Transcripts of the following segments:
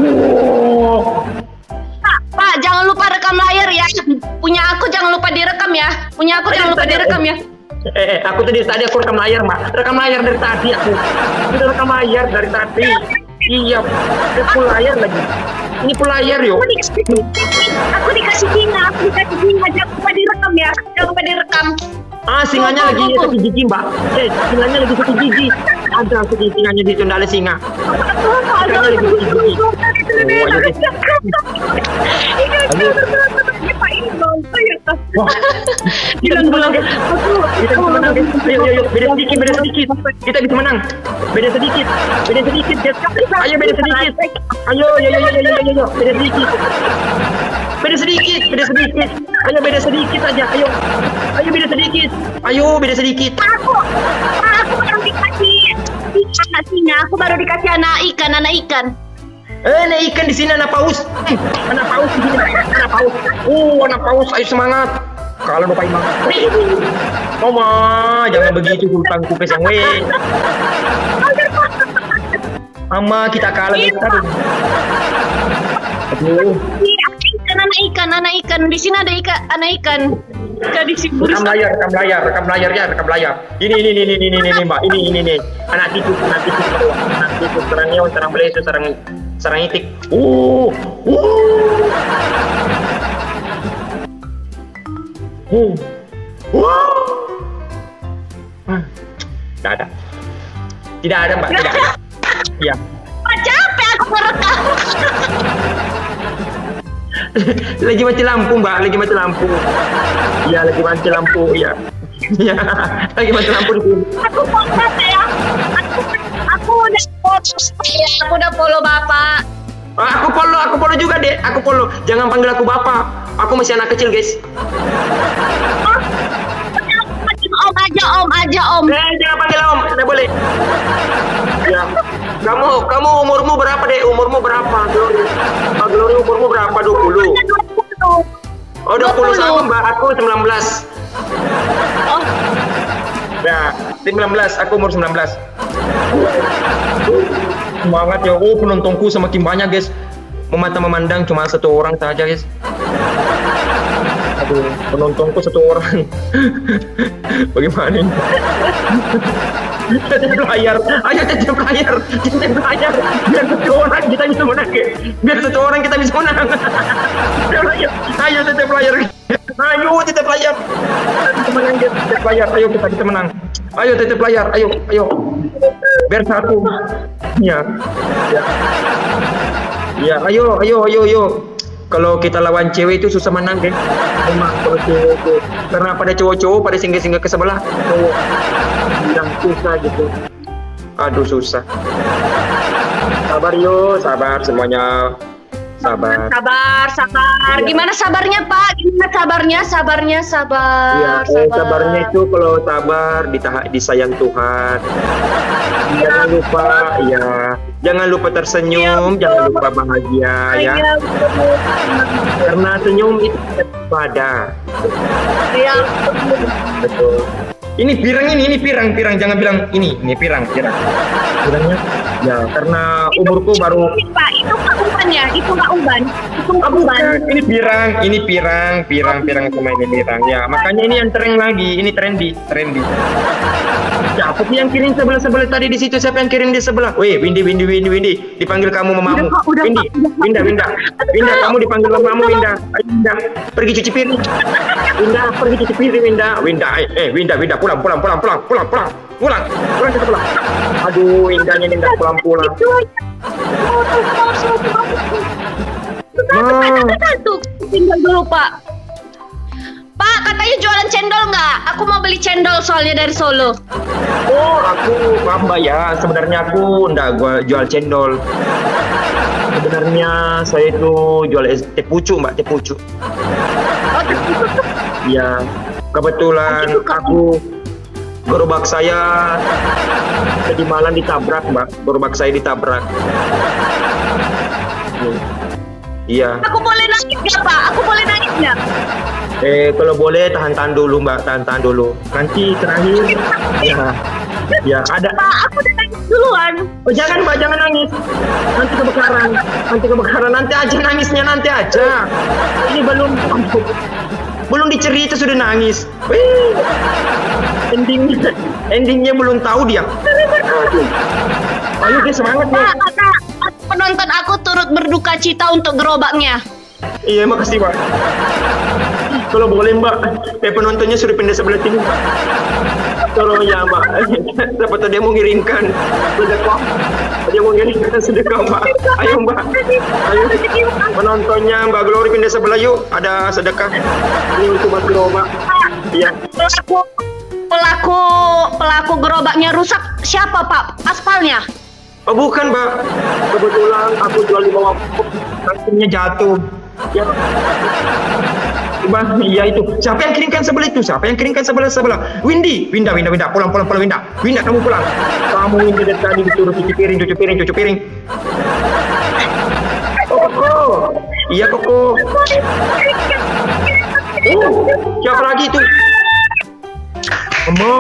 Oh. Pak, jangan lupa rekam layar ya. Punya aku jangan lupa direkam ya. Punya aku jangan lupa direkam ya. Aku tadi aku rekam layar, Mbak. Rekam layar dari tadi aku. Sudah rekam layar dari tadi. Iya, full layar lagi. Ini full layar yuk. Aku dikasih singa, jangan lupa direkam ya. Jangan lupa direkam. Singanya lagi satu gigi, Mbak. Singanya lagi satu gigi. Ada singanya di tunda ada singa. Singanya lagi satu gigi. Kita bisa menang, guys. Ayo, beda sedikit. Kita bisa menang. Beda sedikit, guys. Ayo, beda sedikit. Ayo, beda sedikit. Ayo, beda sedikit aja. Ayo, beda sedikit. Aku baru dikasih singa. Aku baru dikasih anak ikan. Anak ikan di sini, anak paus. Anak paus di sini. Anak paus. Ayo semangat. Kalau lupa imam. Mama, jangan begitu sultan kupes yang Mama, kita kalah kita. Aduh. Anak ikan. Di sini ada anak ikan. Rekam layar. Ini Mbak. Ini nih. Anak tikus. Serang nyewa, serang belesu, serang itik. Tidak ada, Mbak. Tidak ada. Iya. Capek aku merekam. Lagi mati lampu, Mbak. Iya, lagi mati lampu. Iya. Lagi mati lampu di sini. Aku podcast ya. Aku udah follow Bapak. Aku follow juga, Dek. Aku follow. Jangan panggil aku Bapak. Aku masih anak kecil, guys. Om aja. Jangan panggil Om. Tidak boleh. Ya. Kamu umurmu berapa, Dek? Umurmu berapa? Glory umurmu berapa? 20. Oh, 20 sama, Mbak. Aku 19. Oh. Ya, 19. Aku umur 19. Semangat ya. Penontonku semakin banyak, guys. Memandang cuma satu orang saja, guys. Aduh, penontonku satu orang. Bagaimana ini? Tetep layar. Ayo tetep layar. Biar satu orang kita bisa menang, guys. Ayo tetep layar. Tetep menang, guys. Tetep layar. Ayo kita bisa menang. Ayo tetep layar. Ayo. Biar satu. Ya, ayo. Kalau kita lawan cewek itu susah menang, guys. Memang kalau cewek itu karena pada cowok-cowok pada singgah-singgah ke sebelah cowok yang susah gitu. Aduh, susah. Sabar semuanya. Sabar. Gimana sabarnya, Pak? Sabarnya. Iya, sabarnya itu kalau sabar disayang Tuhan. Jangan lupa tersenyum, jangan lupa bahagia ya. Karena senyum itu ibadah. Iya. Betul. Ini pirang, jangan bilang ini pirang. Pirangnya ya karena umurku baru. Pak, itu nggak uban ya? Itu nggak uban. Ini pirang sama ini pirang. Ya, makanya ini yang ini trendy. Siapa sih yang kirim sebelah tadi di situ? Siapa yang kirim di sebelah? Wih, Windy. Dipanggil kamu mamamu. Winda. Kamu dipanggil mamamu, Winda. Ayo, Winda. Pergi cuci piring. Winda. Pulang. Kita pulang. Aduh, Windanya pulang. Tinggal dulu, Pak. Pak, katanya jualan cendol nggak? Aku mau beli cendol soalnya dari Solo. Oh, aku Mbak ya. Sebenarnya aku nggak jual cendol. Sebenarnya saya itu jual teh pucuk, Mbak, teh pucuk. Oh, teh pucuk. Iya. Kebetulan aku gerobak saya tadi malam ditabrak, Mbak. Gerobak saya ditabrak. Iya. Aku boleh nangis nggak, Pak? Kalau boleh tahan dulu, Mbak, tahan dulu. Nanti terakhir, ya, Ya, ada. Pak, aku udah nangis duluan. Oh, jangan Mbak, jangan nangis. Nanti kebakaran. Nanti kebakaran. Nanti aja nangisnya, nanti aja. Ini belum dicerita sudah nangis. Wih. Endingnya belum tahu dia. Ayo guys, semangat ya. Pak, penonton aku turut berduka cita untuk gerobaknya. Iya, makasih Pak. Kalau boleh Mbak, penontonnya suruh pindah sebelah sini Mbak. Tolong ya Mbak. Siapa tahu dia mau ngirimkan sedekah. Dia mau ngirimkan sedekah Mbak. Ayo Mbak. Ayo. Penontonnya Mbak Glory pindah sebelah yuk. Ada sedekah. Ini untuk Mas Gerobak. Iya. Pelaku gerobaknya rusak siapa Pak? Aspalnya? Oh bukan Mbak. Kebetulan aku jual di bawah. Kakinya jatuh. Ya. Mbak, iya itu. Siapa yang kirimkan sebelah itu? Siapa yang kirimkan sebelah? Winda. Pulang. Winda, kamu pulang. Kamu Winda dari tadi disuruh cuci piring. Oh, Koko. Iya, Koko. Siapa lagi itu? Mama.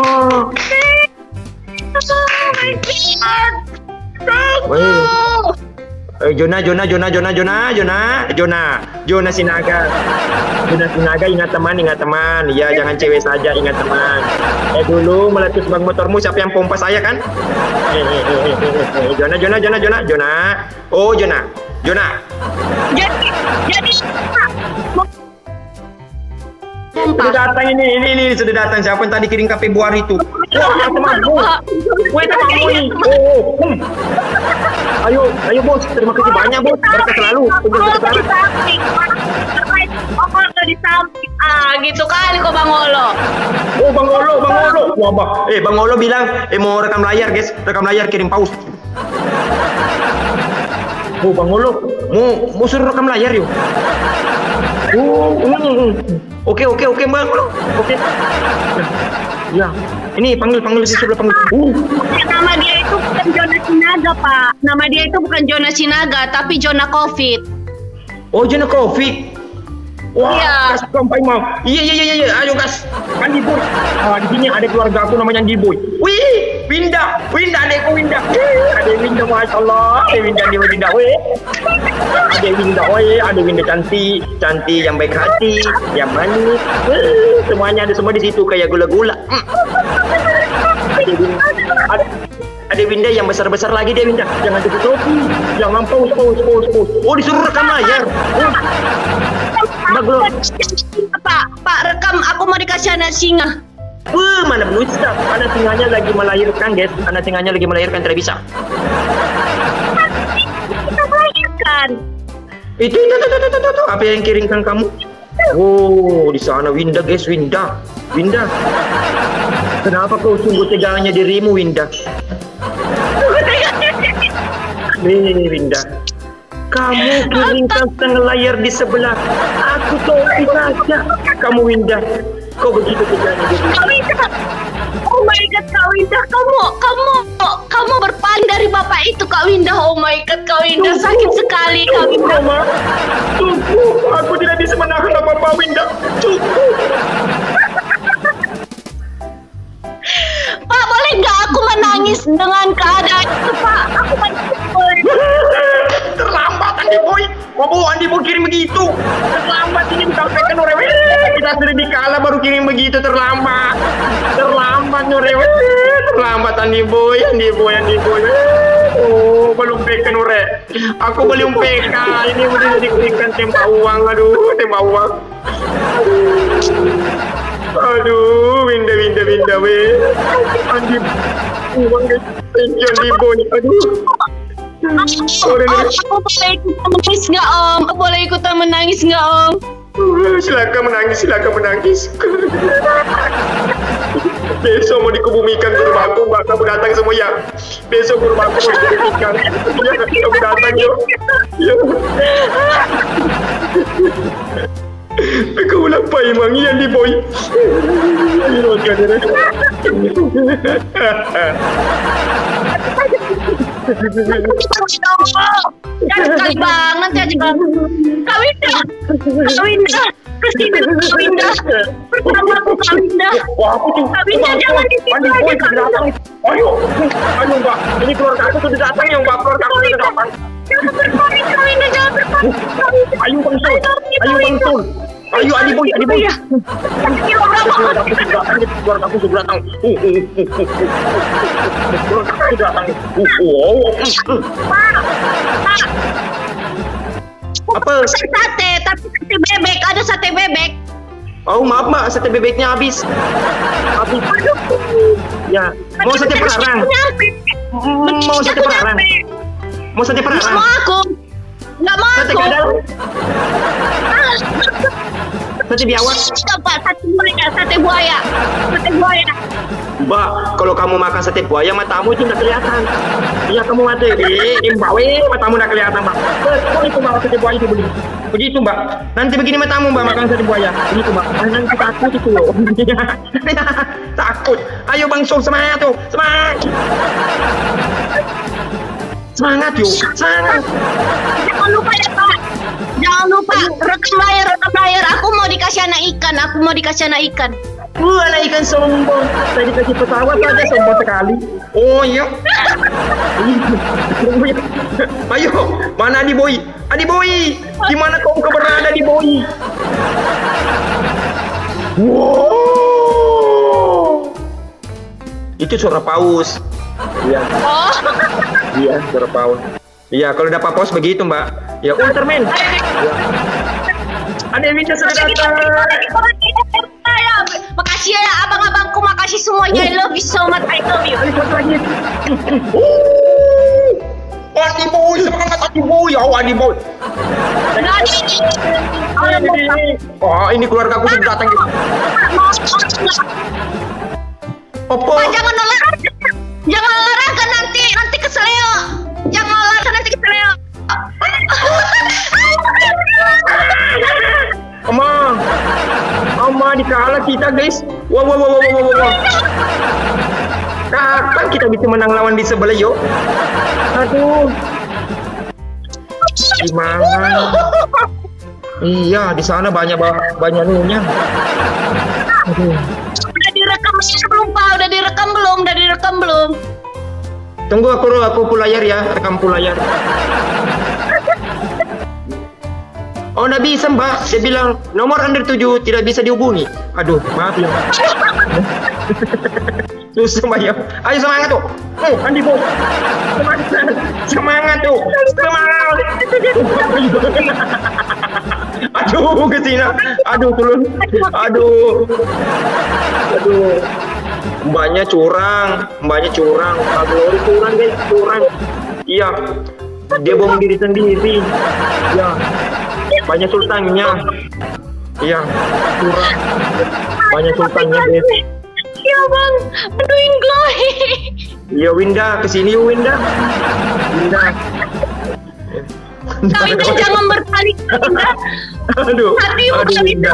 Jona Sinaga. Jona Sinaga, ingat teman. Ya, jangan cewek saja, ingat teman. Dulu meletus bang motormu, siapa yang pompa saya kan? Jona. Oh, Jona. Jadi Sudah datang ini sudah datang. Siapa yang tadi kirim ke Februari itu? Wah, temanmu. Temanmu ini. Ayo bos, terima kasih banyak bos. Berkah selalu. Kalau di samping. Gitu kali kok Bang Olo. Oh, Bang Olo. Wah, Bang Olo bilang mau rekam layar, guys. Rekam layar kirim paus. Oh, Bang Olo mau suruh rekam layar yuk. Oke Bang Olo. Oke. Ya. Ini panggil di sebelah panggil. Nama dia itu bukan Jona Sinaga, Pak. Nama dia itu bukan Jona Sinaga, tapi Jona Covid. Oh, Jona Covid. Wah, iya. Gas sampai mau. Iya. Ayo gas. Andi Boy. Di sini ada keluarga aku namanya Andi Boy. Wih, Winda, adekku Winda. Ada Winda, masya Allah. Ada Winda. Ada Winda cantik yang baik hati, yang manis. Semuanya ada semua di situ kayak gula-gula. Ada Winda yang besar-besar lagi dia Winda. Jangan tutup-tutupi. Jangan pause. Oh, disuruh rekam layar. Pak, rekam. Aku mau dikasih anak singa. Mana bisa? Anak singanya lagi melahirkan, guys. Tidak bisa. Kita melahirkan. Itu. Apa yang kirimkan kamu? Oh, di sana Winda, guys. Winda. Kenapa kau sungguh teganya dirimu, Winda? Winda. Kamu kirimkan setengah layar di sebelah. Aku topi saja. Kamu Winda. Kau begitu teganya dirimu. Kak Winda. Oh my God, Kak Winda. Kamu berpaling dari bapak itu, Kak Winda. Oh my God, Kak Winda. Sakit sekali, Kak Winda. Cukup. Aku tidak bisa menahan apa-apa, Winda. Cukup. Pak, boleh nggak aku menangis dengan keadaan itu, Pak? Aku menangis. Terlambat, Andi Boy. Andi Boy kirim begitu. Terlambat ini disampaikan Norewe. Kita sudah dikalah baru kirim begitu, terlambat Norewe. Terlambat Andi Boy. Oh, belum PK Nore. Aku belum PK. Ini udah diberikan tempat uang. Tempat uang. Aduh, Winda weh. Andi uang guys. Andi Boy. Aduh. Aku boleh ikutan menangis nggak Om? Silakan menangis. Besok mau dikebumikan ke rumahku, Mbak. Kamu datang semua ya. Besok ke rumahku mau dikebumikan. Ya, kamu datang yuk. Kau lapar emang ya, Andi Boy. Sekali banget ya Kak Winda. Kesini Kak Winda. sama aku Kak Winda. Wah, aku tuh. Kak Winda jangan di situ Adi aja Boy Kak sudah Winda. datang. Ayo, Mbak. Ini keluarga aku sudah datang ya, Mbak. Keluarga aku sudah datang. Jangan berpaling Kak Winda, jangan berpaling Kak Winda. Ayo Bang Sul. Ayo Bang Sul. Ayo Adi Boy. Iya. Keluarga aku sudah datang. Keluarga aku sudah datang. Keluarga aku sudah datang. Pak. Apa? Pesan sate, tapi sate bebek, ada sate bebek. Oh maaf Mbak, sate bebeknya habis. Habis. Ya, mau sate perarang. Mau sate perarang. Mau sate Nggak perarang. mau aku. Nggak mau Sate aku. kadal. Sate biawak. Coba sate buaya, sate buaya. Sate buaya. Mbak, kalau kamu makan sate buaya matamu itu nggak kelihatan. Iya kamu mati. Imbawe matamu nggak kelihatan Mbak. Betul itu Mbak sate buaya itu begini. Begitu Mbak. Nanti begini matamu Mbak makan sate buaya. Begitu Mbak. Nanti takut itu loh. Takut. Ayo Bang Sul semangat tuh. Semangat. Semangat yuk. Semangat. Jangan lupa ya Pak. Jangan lupa rekam layar. Aku mau dikasih anak ikan. Aku mau dikasih anak ikan. Anak ikan sombong. Tadi kasih pesawat aja sombong sekali. Oh iya. Ayo, mana Adi Boy? Adi Boy, di mana kau berada Adi Boy? Wow. Itu suara paus. Iya. Oh. Iya, suara paus. Iya, kalau dapat paus begitu, Mbak. Ya, Ultraman. Ya. Ada yang bisa sudah datang. Makasih ya abang-abangku, makasih semuanya. I love you so much. I love you. Adi Boy, semangat Adi Boy. Oh, Adi Boy. Oh, ini keluarga aku sudah datang. Opo. Pak, jangan olahraga. Jangan olahraga nanti keseleo. Jangan olahraga nanti keseleo. Oma dikalah kita guys. Wow. Kapan kita bisa menang lawan di sebelah yuk? Aduh. Gimana? Iya, di sana banyak nunya. Aduh. Udah direkam belum Pak? Udah direkam belum? Tunggu aku full layar ya, rekam full layar. Oh, nggak bisa Mbak, dia bilang nomor under 7 tidak bisa dihubungi. Aduh, maaf ya. Susah Mbak ya. Ayo semangat tuh. Andi Boy. Semangat tuh. Semangat. Aduh, ke sini. Aduh, turun. Aduh. Mbaknya curang. Glory curang guys, curang. Iya. Dia bohong diri sendiri. Ya. Banyak sultannya. Iya, curang. Banyak sultannya guys. Iya bang, aduh Glory. Iya Winda, kesini yuk Winda. Kak Winda jangan berpaling Kak Winda. Aduh Winda.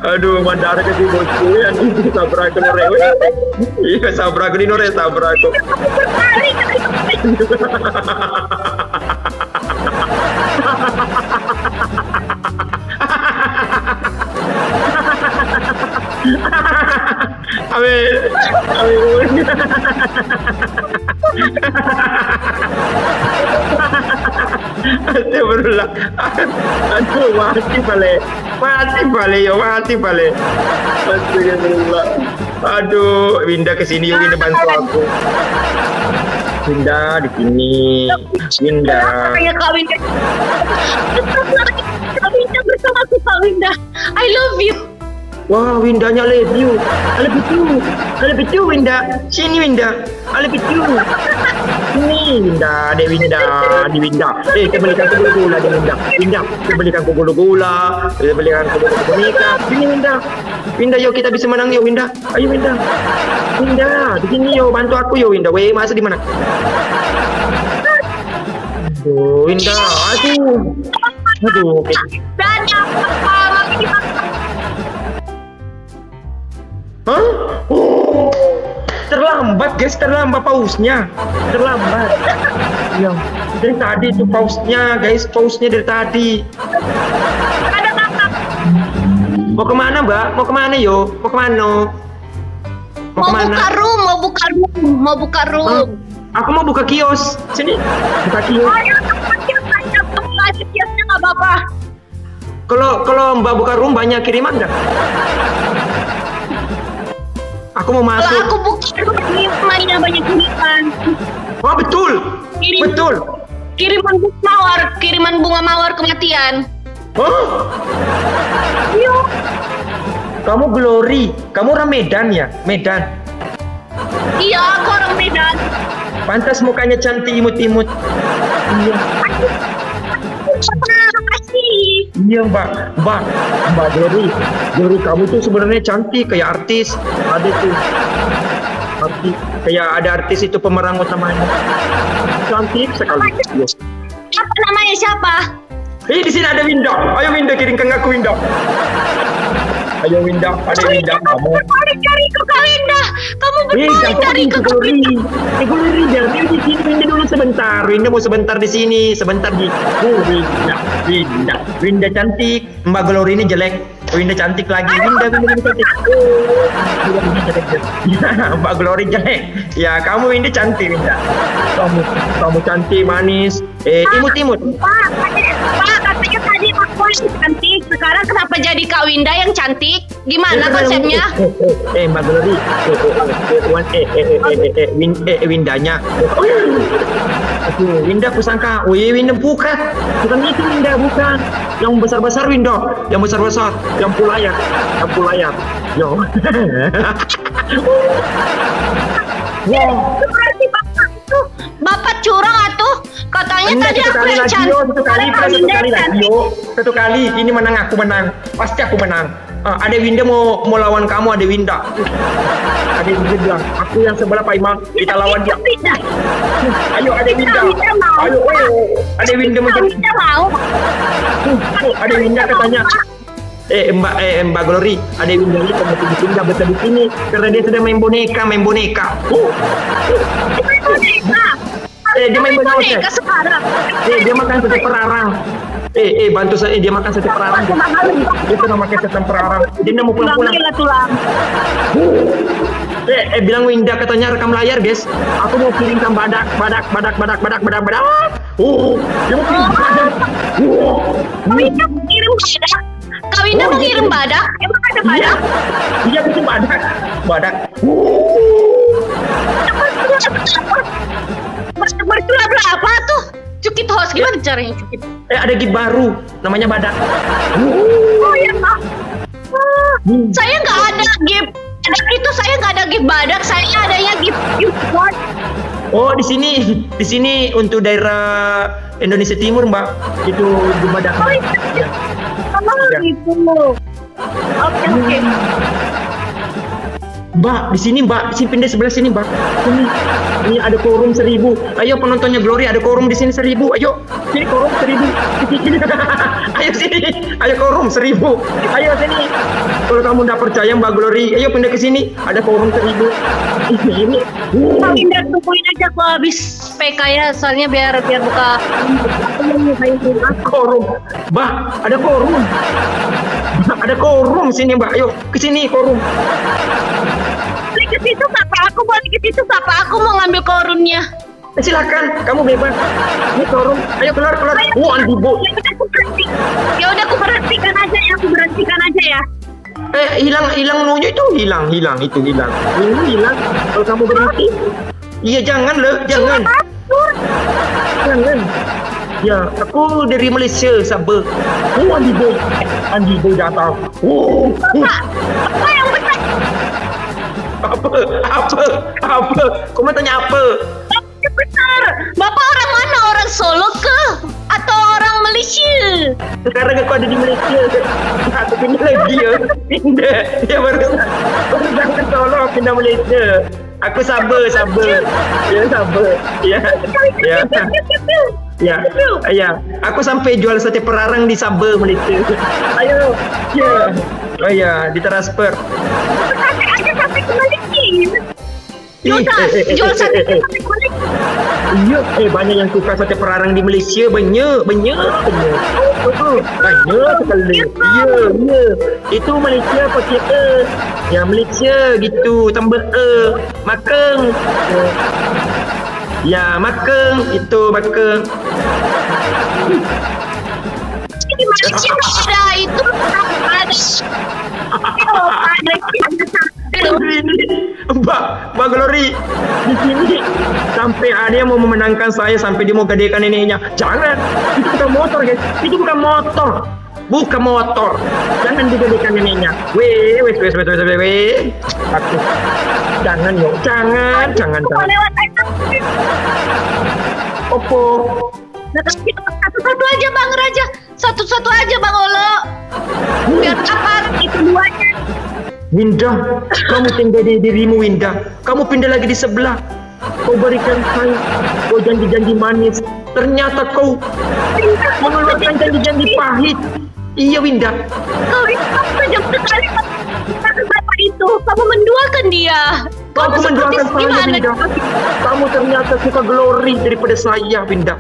Aduh, mandara ke si bosku ya, ini sabrak ke norewe. Iya, sabrak di nore, sabrak. Berpaling. Amin. Astagfirullah. Aduh, mati balik. Astagfirullah. Aduh, Winda kesini yuk, Winda bantu aku. Winda di sini. Winda. Kayak Kak Winda. Kak Winda bersama aku Kak Winda. I love you. Wah, Windanya love you. I love you Winda. Sini Winda. I love you. Ini Winda, di Winda. Kita belikan ke gula di Winda. Kita belikan ke gula. Kita belikan ke boneka. Sini Winda, yuk kita bisa menang yuk Winda. Ayo Winda, di sini yuk, bantu aku yuk Winda. Weh, masa di mana? Aduh, Winda, aduh. Dadah, Mami. Hah? Oh, terlambat guys, pausnya. Terlambat. Iya. Dari tadi itu pausnya guys, dari tadi. Ada kakak. Mau kemana, Mbak? Mau kemana, yo? Mau kemana? Mau buka room, mau buka room. Aku mau buka kios. Sini. Buka kios. Ayo, kiosnya nggak apa-apa. Kalau Mbak buka room banyak kiriman nggak? Aku mau masuk. Kalau aku buka room, mainnya banyak kiriman. Wah, betul. Betul. Kiriman bunga mawar kematian. Oh. Iya. Kamu Glory, kamu orang Medan ya? Medan. Iya, aku orang Medan. Pantas mukanya cantik imut-imut. Iya. Terima kasih. Iya, Mbak Glory. Glory, kamu tuh sebenarnya cantik kayak artis. Ada tuh. Artis kayak ada artis itu pemeran utamanya. Cantik sekali. Iya. Apa namanya siapa? Di sini ada Winda. Ayo Winda, kirimkan aku Winda. Ayo Winda, ada Winda. Kamu berpaling dariku, Kak Winda. Kamu berpaling dariku, Kak Winda. Glory, jangan di sini. Winda dulu sebentar. Winda mau sebentar di sini, sebentar di. Winda cantik. Mbak Glory ini jelek. Winda cantik lagi. Winda cantik. Winda jelek. Mbak Glory jelek. Ya, kamu Winda cantik, Winda. Kamu cantik, manis. Imut-imut. Pak, katanya tadi aku yang cantik. Sekarang kenapa jadi Kak Winda yang cantik? Gimana konsepnya? Mbak Glory. Windanya. Aduh, Winda aku sangka. Winda bukan itu Winda, bukan. Yang besar-besar Winda. Yang besar-besar. Yang pulayar. Yo. Wow. Berarti Bapak itu Bapak curang atuh. Katanya tadi aku yang cantik. Satu kali ini aku menang. Pasti aku menang. Ada Winda mau lawan kamu, ada Winda. Ada Winda bilang, aku yang sebelah Pak Imam, kita lawan dia. Ayo ada Winda. Ayo, ada Winda mau. Ada Winda katanya. Mbak Glory, ada Winda ini Winda betul di sini karena dia sedang main boneka. Main boneka. Dia main boneka sekarang. Dia makan sate perarang. Bantu saya, dia makan sate perarang. Dia sedang makan sate perarang. Dia mau pulang. Bilang Winda katanya rekam layar, guys. Aku mau kirimkan badak. Dia mau kirim badak. Winda mau kirim badak. Kak Winda mau kirim badak? Emang ada badak? Iya, itu badak. Bertulah berapa tuh? Cukit host, gimana caranya cukit? Ada gift baru, namanya badak. Oh iya, Pak. Saya nggak ada gift. Saya nggak ada gift badak. Saya adanya gift bot. Oh, di sini untuk daerah Indonesia Timur, Mbak. Itu di badak. Oh iya. Gitu. Oke. Mbak, di sini pindah sebelah sini, Mbak. Ini ada quorum 1000. Ayo penontonnya Glory, ada quorum di sini 1000. Ayo, sini quorum 1000. Ayo sini, ayo quorum 1000. Ayo sini. Kalau kamu nggak percaya Mbak Glory, ayo pindah ke sini. Ada quorum 1000. Ini. Pindah, tungguin aja aku habis PK ya, soalnya biar buka. Quorum, Mbak, ada quorum. Ada quorum sini, Mbak. Ayo ke sini quorum. Ke situ aku mau ngambil korunnya. Silakan, kamu bebas. Ini quorum. Ayo keluar. Andibo. Ya udah aku berhentikan aja ya. Hilang menunya itu hilang. Ini hilang. Kalau kamu berhenti. Iya, jangan. Jangan. Ya, aku dari Malaysia, Sabah. Andibo datang. Apa yang benar? Apa? Kamu tanya apa? Benar. Bapak orang mana? Orang Solo ke? Atau orang Malaysia? Sekarang aku ada di Malaysia. Aku pindah lagi ya. Dia baru ke Solo, pindah Malaysia. Aku Sabah. Ya, Sabah. Ya. Aku sampai jual sate perarang di Sabah, Malaysia. Ayo. Ya. Oh ya, ditransfer. Sampai ke Malaysia. jual sate. Iya, banyak yang suka sate perarang di Malaysia, banyak sekali. Iya. Itu Malaysia pakai ya Malaysia gitu, tambah makeng. Ya makeng, itu makeng. Di Malaysia ada itu ada. Mbak Glory, di sini sampai ada yang mau memenangkan saya, sampai dia mau gadekan neneknya. Jangan, itu bukan motor guys, itu bukan motor. Jangan digadekan neneknya. Weh. Aku, jangan yo, jangan. Opo. Satu-satu aja Bang Raja, satu-satu aja Bang Olo. Biar apa itu duanya. Winda, kamu tinggal di dirimu Winda. Kamu pindah lagi di sebelah. Kau berikan saya, kau janji-janji manis. Ternyata kau mengeluarkan janji-janji pahit. Iya Winda. Kau itu sejak sekali kata bapak itu, kamu menduakan dia. Kamu menduakan saya Winda. Kamu ternyata suka Glory daripada saya Winda.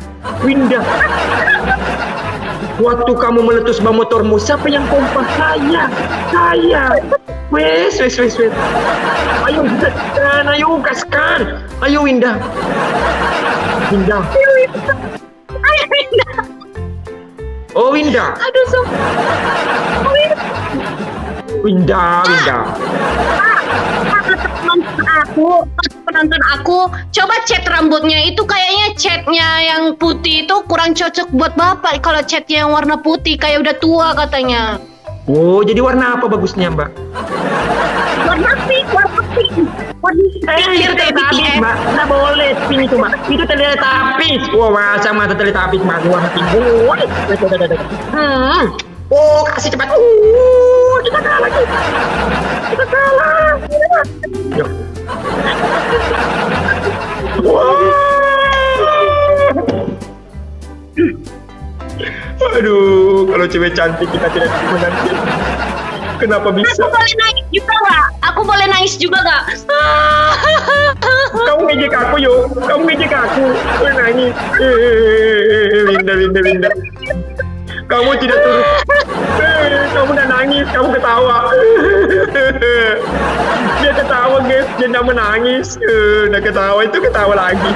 Waktu kamu meletus ban motormu, siapa yang pompa? Saya. Wes. Ayo gaskan. Ayo Winda. Ayo Winda. Oh Winda. Aduh Winda. Penonton aku, coba cat rambutnya itu kayaknya catnya yang putih itu kurang cocok buat bapak. Kalau catnya yang warna putih kayak udah tua katanya. Oh, jadi warna apa bagusnya Mbak? Warna pink. Itu teletubbies Mbak. Nggak boleh pink itu Mbak. Itu teletubbies. Wah, macam teletubbies Mbak. Warna pink. Oh, kasih cepat. Kita kalah lagi. Yuk. Aduh, kalau cewek cantik kita tidak menanti. Kenapa bisa? Aku boleh nangis juga gak? Kamu ngejek aku yo. Nangis. Winda. Kamu tidak turut. Kamu udah nangis, kamu ketawa. Dia ketawa guys, dia udah menangis. Udah ketawa, itu ketawa lagi.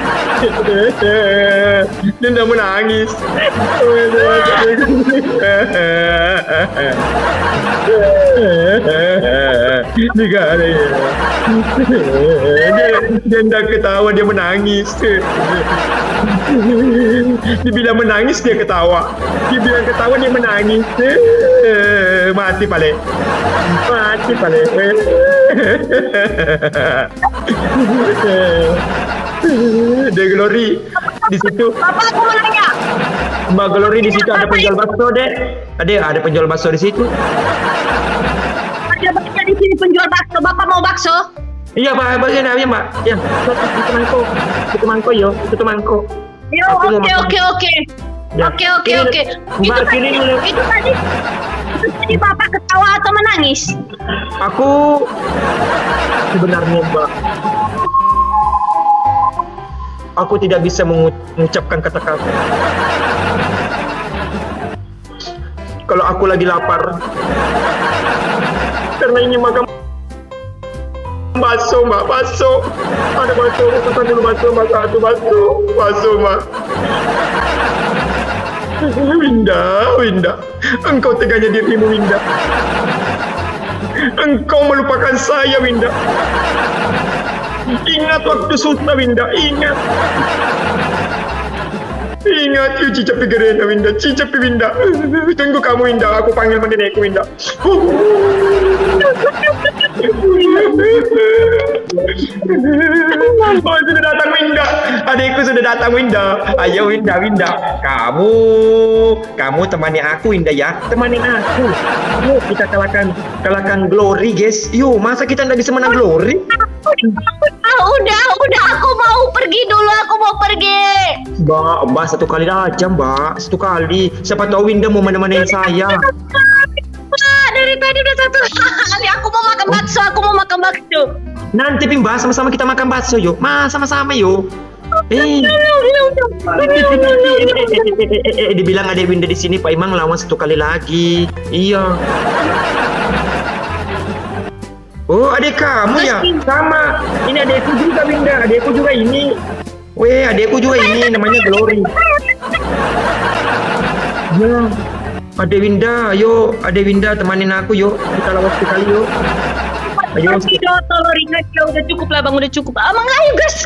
Dia udah menangis. Dia ada ya. Dia udah ketawa, dia menangis. Dibilang menangis, dia ketawa. Dibilang ketawa, dia menangis. Mati pale. Dek Glory di situ. Bapak, aku mau nanya. Mbak Glory di situ ada penjual bakso, Dek. Ada penjual bakso di situ. Ada banyak di sini penjual bakso. Bapak mau bakso? Iya, Pak. Bagian ya, Mbak. Ya, itu mangko yo. Yo, oke. Ya. Oke. Itu tadi Bapak ketawa atau menangis? Aku sebenarnya Mbak, aku tidak bisa mengucapkan kata-kata. Kalau aku lagi lapar, karena ini makan bakso Mbak, bakso. Ada bakso, pesan dulu bakso Mbak, satu bakso Mbak. Winda, engkau teganya dirimu Winda. Engkau melupakan saya Winda. Ingat waktu susah Winda, ingat. Cicapi gerena Winda, cicapi Winda. Tunggu kamu Winda, aku panggil menenekku Winda. Oh, sudah datang Winda. Adikku sudah datang Winda. Ayo Winda. Kamu temani aku Winda ya. Temani aku. Yuk kita kalahkan Glory guys. Yuk, masa kita nggak bisa menang Glory? Udah, aku mau pergi dulu, Mbak, satu kali aja Mbak, satu kali. Siapa tahu Winda mau menemani saya. Dari tadi udah satu kali. Aku mau makan bakso. Nanti Bimba sama-sama kita makan bakso yuk. Sama-sama yuk. Dibilang adik Winda di sini Pak Imang lawan 1 kali lagi. Iya. Oh, adik kamu ya? Sama. Ini adikku juga Winda. Adikku juga ini. Weh, adikku juga ini namanya Glory. Ya. Adik Winda, ayo. Adik Winda temanin aku yuk. Kita lawan sekali yuk. Ayo. Tolong ringan ya, udah cukup lah bang, udah cukup. Amang ayo gas.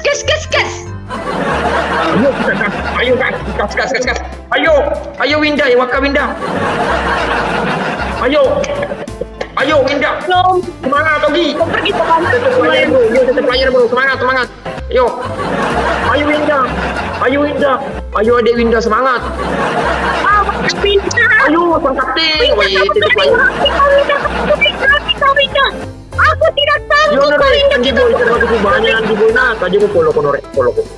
Ayo kita gas. Ayo gas. Ayo Winda, ya Waka Winda. Ayo Winda. Belum. Semangat Togi. Pergi ke kamar. Tetap layar bro. Semangat. Yo. Ayo Winda. Ayo adik Winda semangat. Ayo sang kapten. Woi, tetap layar. Aku tidak sanggup kau Winda kita. Terlalu banyak di bola. Tadi aku polo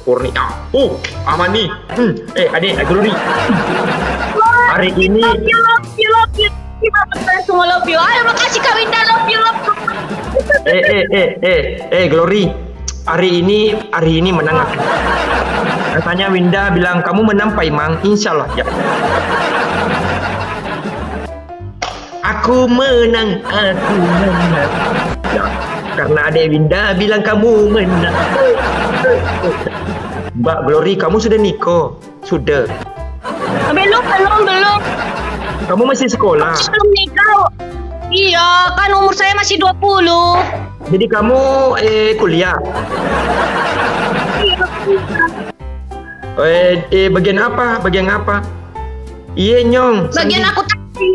Kurni. Aman nih. Adik Glory. Hari ini. Love you. Semua love you. Ayo makasih Kak Winda, love you. Glory. Hari ini menang. Katanya Winda bilang kamu menang Pak Imang. Insyaallah ya. Aku menang. Ya, karena adek Winda bilang kamu menang. Mbak Glory, kamu sudah nikah? Sudah. Belum. Kamu masih sekolah? Belum nikah. Iya, kan umur saya masih 20. Jadi kamu kuliah? Bagian apa? Iya nyong. Bagian aku taksi.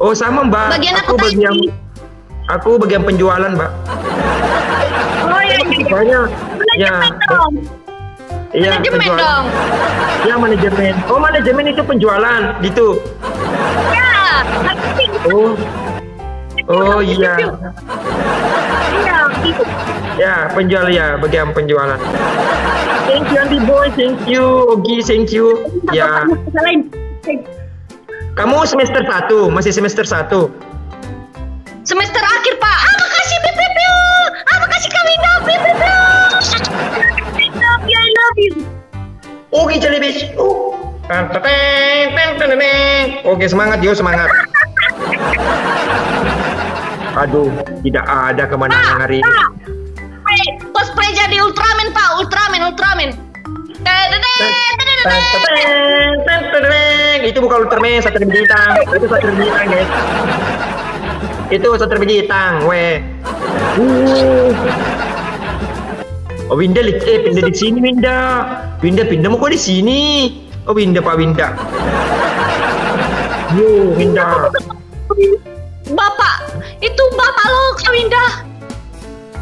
Oh sama Mbak. Bagian aku taksi. Aku bagian penjualan Mbak. Oh iya. Banyak. Ya. Iya Manajemen dong. Ya manajemen. Oh manajemen itu penjualan gitu. Ya. Oh iya. Iya gitu. Ya penjual ya bagian penjualan. Thank you Andy Boy, thank you Ogi, thank you. Ya. Kamu semester 1, masih semester 1. Semester akhir Pak. Makasih BPPU. Makasih Kak Winda BPPU. I love you. Ogi Jellyfish. Oke semangat yo semangat. Aduh tidak ada kemenangan hari ini. Cosplay jadi Ultraman Pak. Ultraman. Itu bukan Ultraman, Satria Bintang. Itu Satria Bintang guys. Itu Satria Bintang, weh. Oh Winda, pindah di sini Winda. Winda mau kok di sini? Oh Winda Pak Winda. Yo Winda. Bapak, itu bapak lo Kak Winda.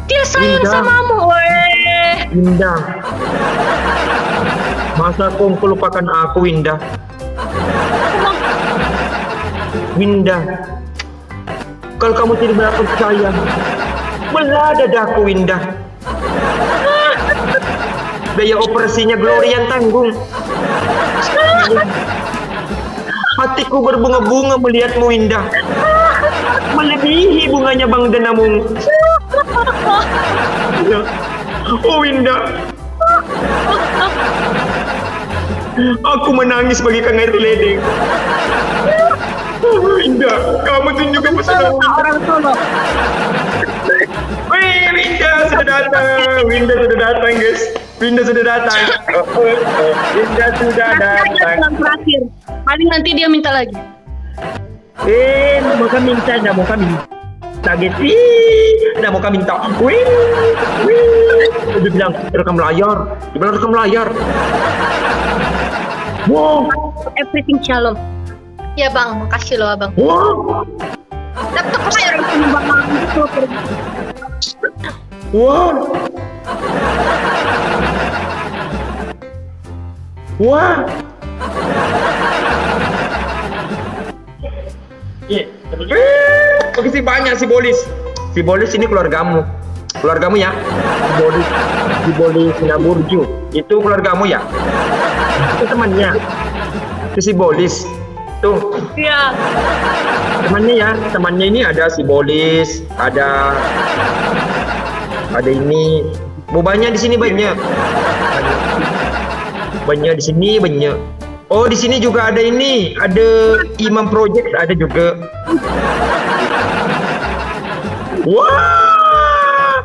Dia sayang samamu, weh. Winda. Masa kau lupakan aku Winda? Winda. Kalau kamu tidak percaya, belah dadaku Winda. Biaya operasinya Glory yang tanggung. Hatiku berbunga-bunga melihatmu Winda. Melebihi bunganya Bang Denamung. Oh Winda. Aku menangis bagi Kang Air Ledeng. Winda, kamu tunjukkan pesona orang Solo. Wih, Winda sudah datang. Winda sudah datang, guys. Winda sudah datang. Winda sudah datang. Terakhir. Paling nanti dia minta lagi. Mau kami minta, enggak mau kami minta. Gitu. Enggak mau kami minta. Wih. Dia bilang rekam layar. Dia bilang rekam layar. Wow. Everything shalom. Ya bang, makasih loh abang. Wow. Laptop saya orang bang. Wow. Wah. Iya. Oke sih banyak si Bolis. Si Bolis ini keluargamu. Keluargamu ya. Si Bolis Sinaburju. Itu keluargamu ya. Itu temannya. Itu si Bolis. Tuh. Iya. Temannya ya. Temannya ini ada si Bolis, ada Ada ini. Banyak di sini banyak. Banyak di sini banyak. Oh, di sini juga ada ini. Ada Imam Project ada juga. Wah.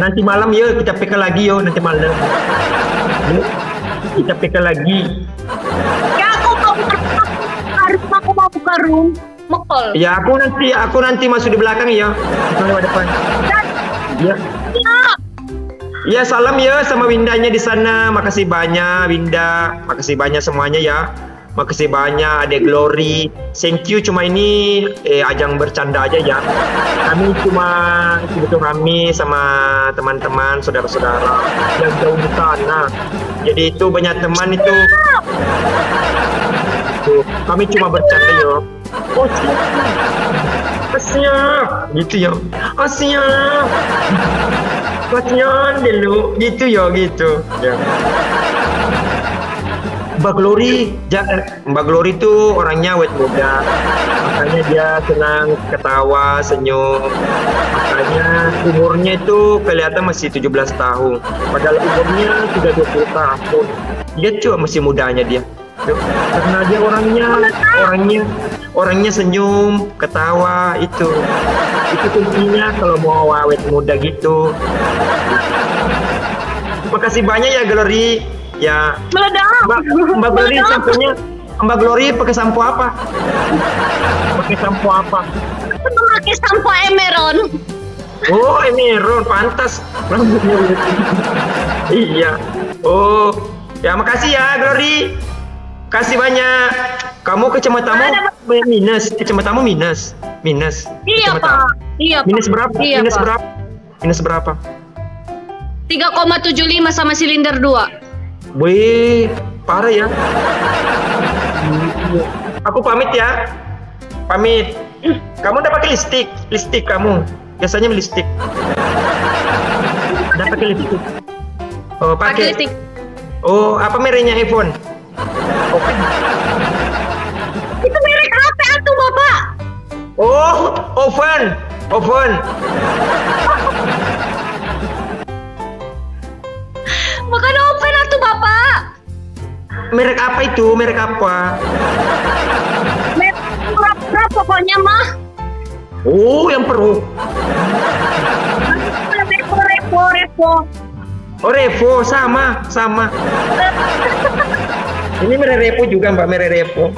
Nanti malam ya kita PK lagi yo, nanti malam. Yuk, kita PK lagi. Ya aku mau buka room. Mekol. Ya aku nanti masuk di belakang ya. Kita lewat depan. Ya. Ya salam ya sama Windanya di sana. Makasih banyak Winda. Makasih banyak semuanya ya. Makasih banyak Adek Glory. Thank you, cuma ini ajang bercanda aja ya. Kami cuma silaturahmi sama teman-teman, saudara-saudara yang jauh di sana. Jadi itu banyak teman itu. Kami cuma bercanda ya. Oh siap. Gitu ya. Oh siap. Kasihan dulu. Gitu ya gitu. Ya. Mbak Glory tuh orangnya awet muda, makanya dia senang ketawa, senyum, makanya umurnya itu kelihatan masih 17 tahun, padahal umurnya sudah 20 tahun. Dia cuma masih mudanya dia, karena dia orangnya senyum, ketawa, itu kuncinya kalau mau awet muda gitu. Makasih banyak ya Glory. Ya. Meledak. Mbak Glory samponya. Mbak Glory pakai sampo apa? Pakai sampo apa? Pakai sampo Emeron. Oh, Emeron, pantas rambutnya. Iya. Oh, ya makasih ya Glory. Kasih banyak. Kamu kacamatamu minus, kacamatamu minus. Iya Pak. Iya Pak. Minus berapa? Iya, Minus Pak. berapa? Minus berapa? 3,75 sama silinder 2. Wih, parah ya. Aku pamit ya. Pamit. Kamu udah pakai lipstick kamu. Biasanya lipstick. Udah pakai lipstick. Oh, pakai. lipstick. Oh, apa mereknya iPhone? Oke. Itu merek apa tuh Bapak? Oh, oven. Bukan oven tuh Bapak. Merek apa itu? Merek apa? Merek berapa pokoknya mah. Oh, yang Pro. Revo. Oh, Revo sama. Ini merek Revo juga, Mbak, merek Revo.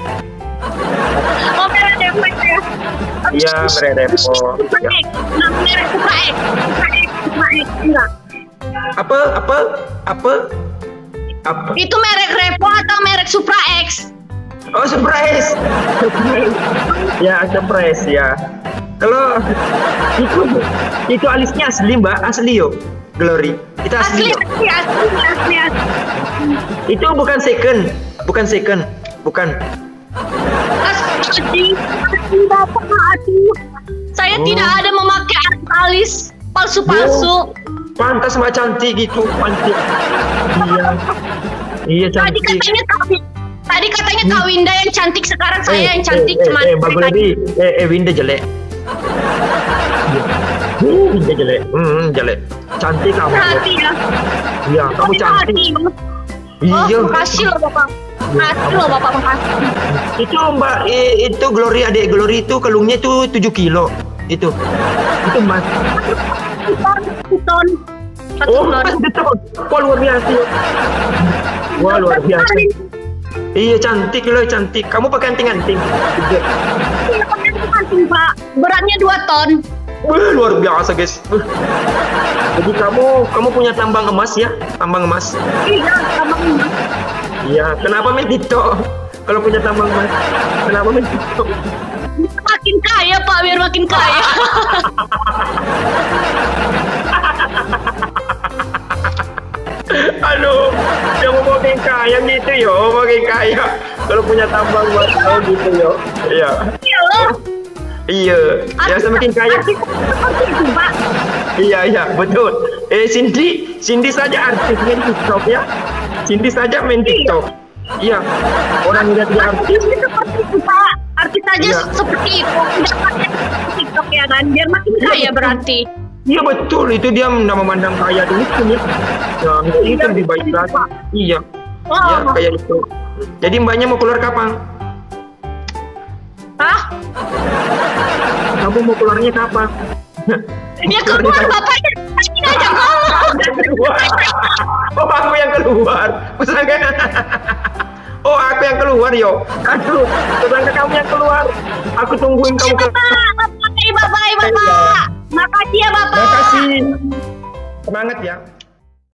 Oh, merek Revo ya. Iya, merek Revo. Ya. Nah, merek Supra X. Enggak. Apa? Itu merek Revo atau merek Supra X? Oh, surprise. Ya, surprise ya. Kalau itu alisnya asli, Mbak, asli yo. Glory. Itu asli. Asli. Itu bukan second. Bukan. Asli Bapak, aduh. Saya tidak ada memakai alis palsu-palsu. Pantas Mbak cantik gitu, cantik. Iya cantik. Tadi katanya Kak Winda yang cantik, sekarang saya yang cantik. Mbak Glory, Winda jelek. Winda jelek. Jelek. Cantik kamu. Hati ya. Iya, kamu cantik. Iya. Makasih loh Bapak. Makasih. Itu Mbak, itu Glory, adik Glory itu kalungnya itu 7 kilo. Itu Mas. 1 ton. Oh, Mas betul. Wah, luar biasa. Wah, luar biasa. Iya, cantik loh, cantik. Kamu pakai anting-anting. Iya, pakai anting, Pak. Beratnya 2 ton. Wah, luar biasa, guys. Jadi kamu punya tambang emas ya? Tambang emas. Iya, tambang emas. Iya, kenapa main TikTok? Kalau punya tambang emas, kenapa main TikTok? Makin kaya Pak, biar makin kaya. Aduh, yang mau makin kaya gitu yo, makin kaya. Kalau punya tambang emas, gitu yo. Iya. Iya loh. Iya, ya semakin kaya. Iya, betul. Cindy saja artis main TikTok ya. Cindy saja main TikTok. Iya, orang lihat dia artis. Seperti itu Pak. artis aja Iya. seperti itu. Tidak pakai TikTok ya kan, biar makin kaya berarti. Iya betul, itu dia nggak memandang kaya dulu ya. Nah, itu lebih baik lagi. Iya, ya Oh, kayak itu. Jadi mbaknya mau keluar kapan? hah? Kamu mau keluarnya kapan? Dia keluar bapaknya sakit aja ngomong. Keluar. Oh aku yang keluar. Pesangka. Oh aku yang keluar yo. Aduh, pesangka kamu yang keluar. Aku tungguin kamu ke. Bapak. Makasih ya Bapak. Makasih. Semangat ya.